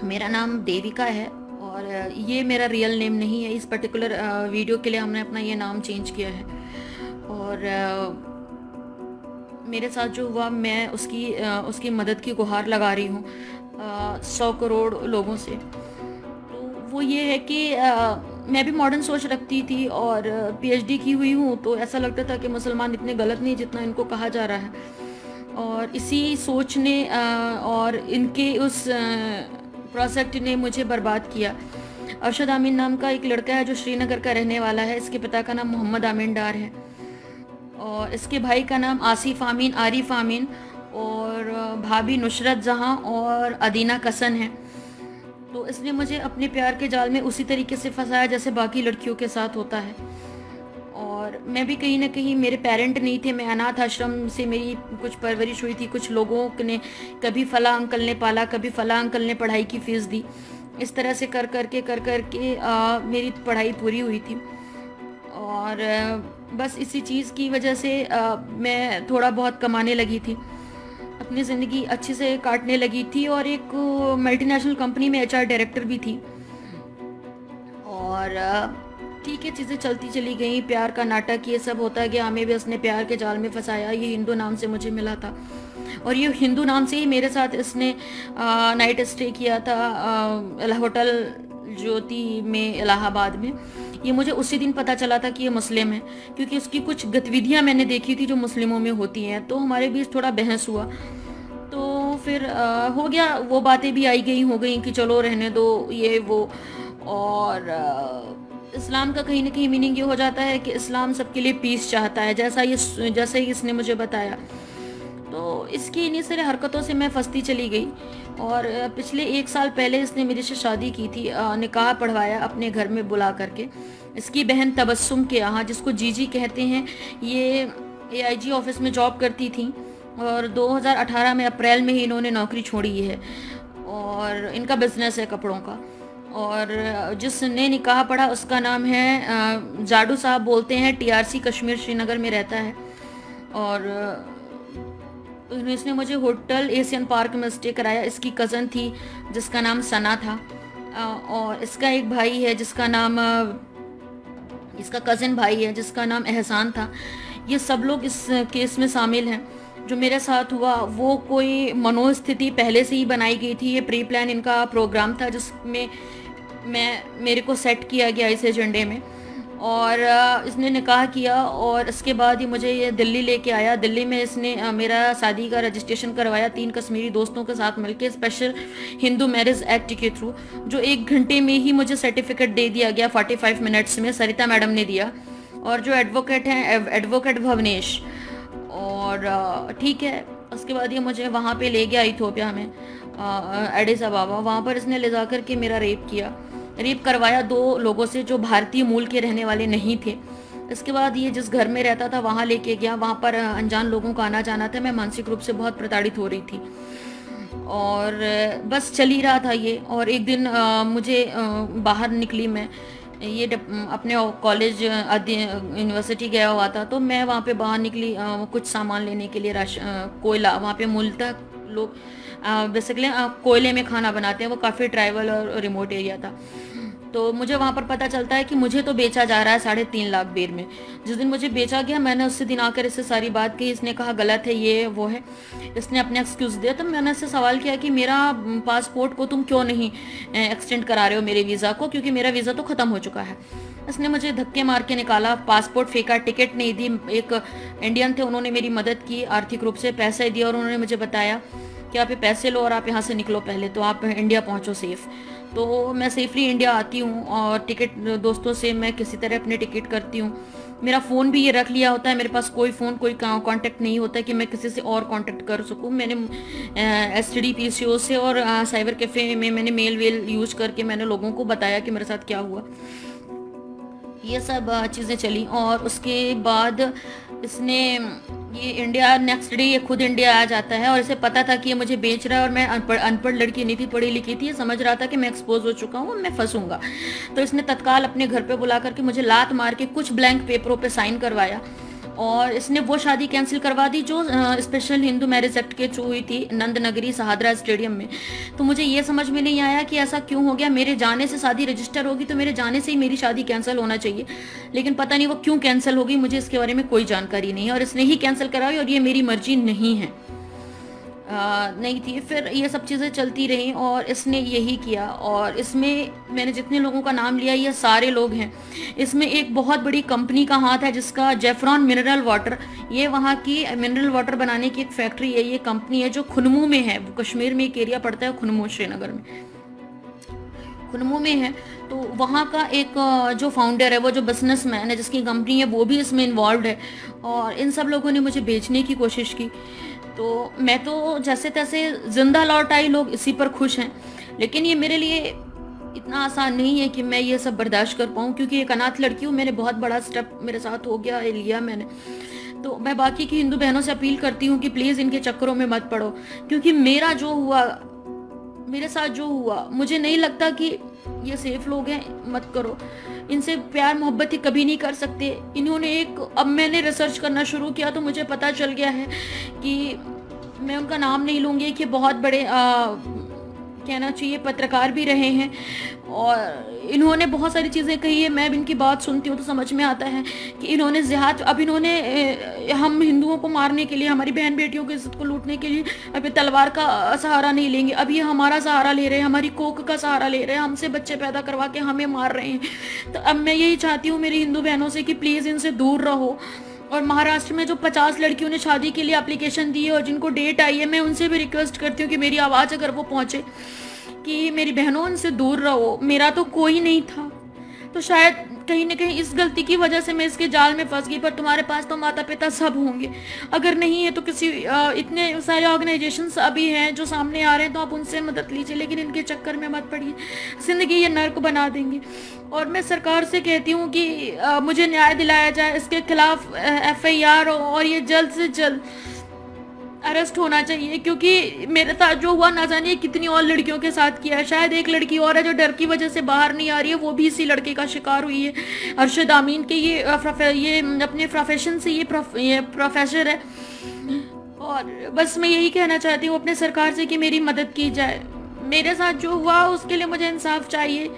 मेरा नाम देविका है और ये मेरा रियल नेम नहीं है। इस पर्टिकुलर वीडियो के लिए हमने अपना ये नाम चेंज किया है। और मेरे साथ जो हुआ, मैं उसकी मदद की गुहार लगा रही हूँ 100 करोड़ लोगों से। तो वो ये है कि मैं भी मॉडर्न सोच रखती थी और पीएचडी की हुई हूँ, तो ऐसा लगता था कि मुसलमान इतने गलत नहीं जितना इनको कहा जा रहा है। और इसी सोच ने और इनके उस प्रोजेक्ट ने मुझे बर्बाद किया। अरशद आमीन नाम का एक लड़का है जो श्रीनगर का रहने वाला है। इसके पिता का नाम मोहम्मद आमीन डार है और इसके भाई का नाम आसिफ आमीन, आरिफ आमीन और भाभी नुसरत जहां और अदीना कसन है। तो इसने मुझे अपने प्यार के जाल में उसी तरीके से फंसाया जैसे बाकी लड़कियों के साथ होता है। और मैं भी कहीं ना कहीं, मेरे पेरेंट नहीं थे, मैं अनाथ आश्रम से मेरी कुछ परवरिश हुई थी। कुछ लोगों ने, कभी फला अंकल ने पाला, कभी फला अंकल ने पढ़ाई की फ़ीस दी। इस तरह से कर कर के मेरी पढ़ाई पूरी हुई थी। और बस इसी चीज़ की वजह से मैं थोड़ा बहुत कमाने लगी थी, अपनी ज़िंदगी अच्छे से काटने लगी थी और एक मल्टीनेशनल कंपनी में एचआर डायरेक्टर भी थी। और ठीक है, चीज़ें चलती चली गई, प्यार का नाटक ये सब होता गया। हमें भी उसने प्यार के जाल में फंसाया। ये हिंदू नाम से मुझे मिला था और ये हिंदू नाम से ही मेरे साथ इसने नाइट स्टे किया था होटल ज्योति में, इलाहाबाद में। ये मुझे उसी दिन पता चला था कि ये मुस्लिम है, क्योंकि उसकी कुछ गतिविधियां मैंने देखी थी जो मुस्लिमों में होती हैं। तो हमारे बीच थोड़ा बहस हुआ। तो फिर हो गया, वो बातें भी आई गई हो गई कि चलो रहने दो ये वो। और इस्लाम का कहीं ना कहीं मीनिंग ये हो जाता है कि इस्लाम सबके लिए पीस चाहता है, जैसा ही इसने मुझे बताया। तो इसकी इन्हीं सारी हरकतों से मैं फंसती चली गई। और पिछले 1 साल पहले इसने मेरे से शादी की थी, निकाह पढ़वाया अपने घर में बुला करके। इसकी बहन तबस्सुम के यहाँ, जिसको जीजी कहते हैं, ये एआईजी ऑफिस में जॉब करती थी और 2018 में अप्रैल में ही इन्होंने नौकरी छोड़ी है और इनका बिजनेस है कपड़ों का। और जिसने निकाह पढ़ा उसका नाम है जाडू साहब, बोलते हैं, टीआरसी कश्मीर श्रीनगर में रहता है। और इसने मुझे होटल एशियन पार्क में स्टे कराया। इसकी कज़न थी जिसका नाम सना था और इसका एक भाई है जिसका नाम, इसका कज़न भाई है जिसका नाम एहसान था। ये सब लोग इस केस में शामिल हैं। जो मेरे साथ हुआ वो कोई मनोस्थिति पहले से ही बनाई गई थी। ये प्री प्लान इनका प्रोग्राम था जिसमें मेरे को सेट किया गया इस एजेंडे में। और इसने निकाह किया और इसके बाद ही मुझे ये दिल्ली लेके आया। दिल्ली में इसने मेरा शादी का रजिस्ट्रेशन करवाया 3 कश्मीरी दोस्तों के साथ मिलके, स्पेशल हिंदू मैरिज एक्ट के थ्रू, जो 1 घंटे में ही मुझे सर्टिफिकेट दे दिया गया, 45 मिनट्स में सरिता मैडम ने दिया। और जो एडवोकेट हैं, एडवोकेट भवनेश। और ठीक है, उसके बाद ये मुझे वहाँ पे ले गया इथोपिया में, एडिस अबाबा। वहाँ पर इसने ले जा कर के मेरा रेप करवाया 2 लोगों से जो भारतीय मूल के रहने वाले नहीं थे। इसके बाद ये जिस घर में रहता था वहाँ लेके गया। वहाँ पर अनजान लोगों का आना जाना था। मैं मानसिक रूप से बहुत प्रताड़ित हो रही थी और बस चल ही रहा था ये। और एक दिन मुझे बाहर निकली मैं, ये अपने कॉलेज यूनिवर्सिटी गया हुआ था, तो मैं वहाँ पे बाहर निकली कुछ सामान लेने के लिए। कोयला, वहाँ पे मूलतः लोग बेसिकली कोयले में खाना बनाते हैं। वो काफ़ी ट्राइबल और रिमोट एरिया था। तो मुझे वहाँ पर पता चलता है कि मुझे तो बेचा जा रहा है 3.5 लाख बेर में। जिस दिन मुझे बेचा गया, मैंने उससे दिन आकर इससे सारी बात कही। इसने कहा गलत है, ये वो है। इसने अपने एक्सक्यूज़ दिया। तो मैंने इससे सवाल किया कि मेरा पासपोर्ट को तुम क्यों नहीं एक्सटेंड करा रहे हो, मेरे वीज़ा को, क्योंकि मेरा वीज़ा तो ख़त्म हो चुका है। इसने मुझे धक्के मार के निकाला, पासपोर्ट फेंका, टिकट नहीं दी। एक इंडियन थे, उन्होंने मेरी मदद की आर्थिक रूप से, पैसे दिए और उन्होंने मुझे बताया कि आप ये पैसे लो और आप यहाँ से निकलो, पहले तो आप इंडिया पहुँचो सेफ़। तो मैं सेफली इंडिया आती हूँ और टिकट दोस्तों से मैं किसी तरह अपने टिकट करती हूँ। मेरा फ़ोन भी ये रख लिया होता है, मेरे पास कोई फ़ोन, कोई कांटेक्ट नहीं होता कि मैं किसी से और कांटेक्ट कर सकूँ। मैंने एसटीडी पीसीओ से और साइबर कैफ़े में मैंने मेल वेल यूज करके मैंने लोगों को बताया कि मेरे साथ क्या हुआ। ये सब चीज़ें चली और उसके बाद इसने, ये इंडिया नेक्स्ट डे ये खुद इंडिया आ जाता है और इसे पता था कि ये मुझे बेच रहा है। और मैं अनपढ़ लड़की नहीं थी, पढ़ी लिखी थी। ये समझ रहा था कि मैं एक्सपोज हो चुका हूँ, मैं फंसूंगा। तो इसने तत्काल अपने घर पे बुला करके मुझे लात मार के कुछ ब्लैंक पेपरों पे साइन करवाया और इसने वो शादी कैंसिल करवा दी जो स्पेशल हिंदू मैरिज एक्ट के थ्रू हुई थी नंद नगरी सहादरा स्टेडियम में। तो मुझे ये समझ में नहीं आया कि ऐसा क्यों हो गया, मेरे जाने से शादी रजिस्टर होगी तो मेरे जाने से ही मेरी शादी कैंसिल होना चाहिए, लेकिन पता नहीं वो क्यों कैंसिल होगी, मुझे इसके बारे में कोई जानकारी नहीं है और इसने ही कैंसिल कराई और ये मेरी मर्जी नहीं है, नहीं थी। फिर ये सब चीज़ें चलती रहीं और इसने यही किया। और इसमें मैंने जितने लोगों का नाम लिया ये सारे लोग हैं। इसमें एक बहुत बड़ी कंपनी का हाथ है जिसका जेफ्रॉन मिनरल वाटर, ये वहाँ की मिनरल वाटर बनाने की एक फैक्ट्री है, ये कंपनी है जो खुनमू में है। वो कश्मीर में एक एरिया पड़ता है खुनमू, श्रीनगर में खुनमू में है। तो वहाँ का एक जो फाउंडर है, वो जो बिजनेसमैन है जिसकी कंपनी है, वो भी इसमें इन्वॉल्व है। और इन सब लोगों ने मुझे बेचने की कोशिश की, तो मैं तो जैसे तैसे जिंदा लौट आई, लोग इसी पर खुश हैं। लेकिन ये मेरे लिए इतना आसान नहीं है कि मैं ये सब बर्दाश्त कर पाऊँ, क्योंकि एक अनाथ लड़की हूँ, मैंने बहुत बड़ा स्टेप मेरे साथ हो गया, लिया मैंने। तो मैं बाकी की हिंदू बहनों से अपील करती हूँ कि प्लीज़ इनके चक्करों में मत पड़ो, क्योंकि मेरा जो हुआ, मेरे साथ जो हुआ, मुझे नहीं लगता कि ये सेफ लोग हैं। मत करो इनसे, प्यार मोहब्बत ही कभी नहीं कर सकते। इन्होंने अब मैंने रिसर्च करना शुरू किया तो मुझे पता चल गया है कि मैं उनका नाम नहीं लूँगी, कि बहुत बड़े कहना चाहिए पत्रकार भी रहे हैं और इन्होंने बहुत सारी चीज़ें कही है। मैं इनकी बात सुनती हूँ तो समझ में आता है कि इन्होंने जिहाद, अब इन्होंने हम हिंदुओं को मारने के लिए, हमारी बहन बेटियों की इज्जत को लूटने के लिए अभी तलवार का सहारा नहीं लेंगे। अब ये हमारा सहारा ले रहे हैं, हमारी कोख का सहारा ले रहे हैं, हमसे बच्चे पैदा करवा के हमें मार रहे हैं। तो अब मैं यही चाहती हूँ मेरी हिंदू बहनों से कि प्लीज़ इनसे दूर रहो। और महाराष्ट्र में जो 50 लड़कियों ने शादी के लिए एप्लीकेशन दी है और जिनको डेट आई है, मैं उनसे भी रिक्वेस्ट करती हूँ कि मेरी आवाज़ अगर वो पहुँचे कि मेरी बहनों उनसे दूर रहो। मेरा तो कोई नहीं था, तो शायद कहीं ना कहीं इस गलती की वजह से मैं इसके जाल में फंस गई। पर तुम्हारे पास तो माता पिता सब होंगे, अगर नहीं है तो किसी इतने सारे ऑर्गेनाइजेशंस अभी हैं जो सामने आ रहे हैं, तो आप उनसे मदद लीजिए, लेकिन इनके चक्कर में मत पड़िए, जिंदगी ये नर्क बना देंगे। और मैं सरकार से कहती हूँ कि मुझे न्याय दिलाया जाए, इसके खिलाफ FIR और ये जल्द से जल्द अरेस्ट होना चाहिए, क्योंकि मेरे साथ जो हुआ ना जानिए कितनी और लड़कियों के साथ किया है। शायद एक लड़की और है जो डर की वजह से बाहर नहीं आ रही है, वो भी इसी लड़के का शिकार हुई है, अरशद आमीन के। ये अपने प्रोफेशन से ये प्रोफेसर है। और बस मैं यही कहना चाहती हूँ अपने सरकार से कि मेरी मदद की जाए। मेरे साथ जो हुआ उसके लिए मुझे इंसाफ चाहिए।